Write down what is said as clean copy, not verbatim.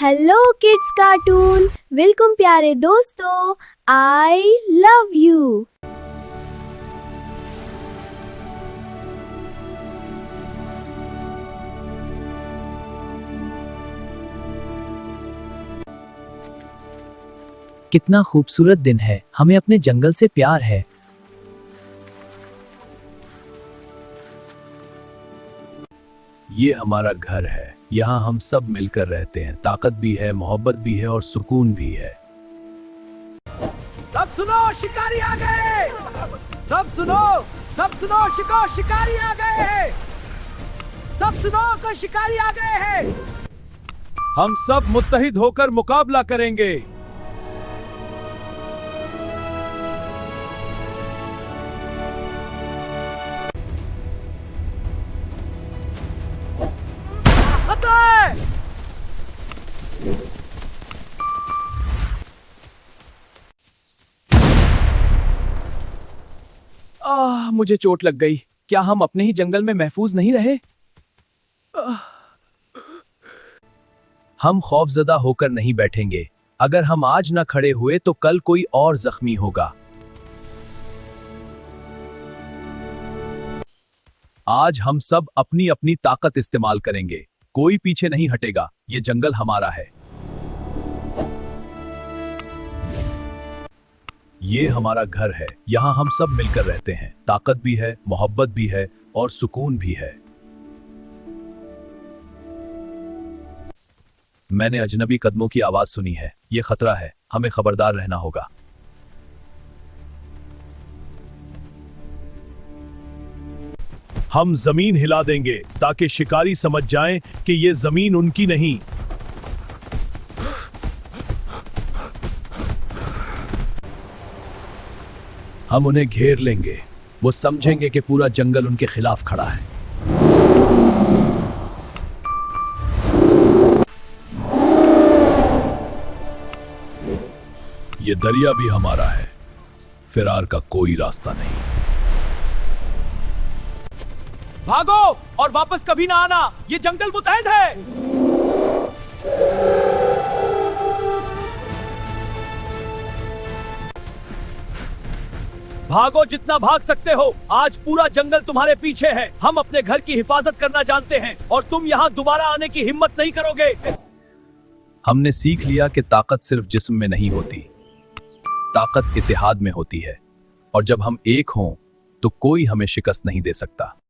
Hello kids cartoon, welcome प्यारे दोस्तों, I love you. कितना खूबसूरत दिन है, हमें अपने जंगल से प्यार है। ये हमारा घर है, यहाँ हम सब मिलकर रहते हैं। ताकत भी है, मोहब्बत भी है और सुकून भी है। सब सुनो, शिकारी आ गए। सब सुनो शिकारी आ गए हैं। सब सुनो, कोई शिकारी आ गए हैं। हम सब मुत्तहिद होकर मुकाबला करेंगे। मुझे चोट लग गई। क्या हम अपने ही जंगल में महफूज नहीं रहे? हम खौफजदा होकर नहीं बैठेंगे। अगर हम आज न खड़े हुए तो कल कोई और जख्मी होगा। आज हम सब अपनी अपनी ताकत इस्तेमाल करेंगे। कोई पीछे नहीं हटेगा। ये जंगल हमारा है। ये हमारा घर है, यहाँ हम सब मिलकर रहते हैं। ताकत भी है, मोहब्बत भी है और सुकून भी है। मैंने अजनबी कदमों की आवाज सुनी है। ये खतरा है, हमें खबरदार रहना होगा। हम जमीन हिला देंगे ताकि शिकारी समझ जाएं कि ये जमीन उनकी नहीं। हम उन्हें घेर लेंगे। वो समझेंगे कि पूरा जंगल उनके खिलाफ खड़ा है। ये दरिया भी हमारा है। फिरार का कोई रास्ता नहीं। भागो और वापस कभी ना आना। ये जंगल मुतहद है। भागो जितना भाग सकते हो। आज पूरा जंगल तुम्हारे पीछे है। हम अपने घर की हिफाजत करना जानते हैं और तुम यहाँ दोबारा आने की हिम्मत नहीं करोगे। हमने सीख लिया कि ताकत सिर्फ जिस्म में नहीं होती, ताकत इत्तेहाद में होती है। और जब हम एक हों तो कोई हमें शिकस्त नहीं दे सकता।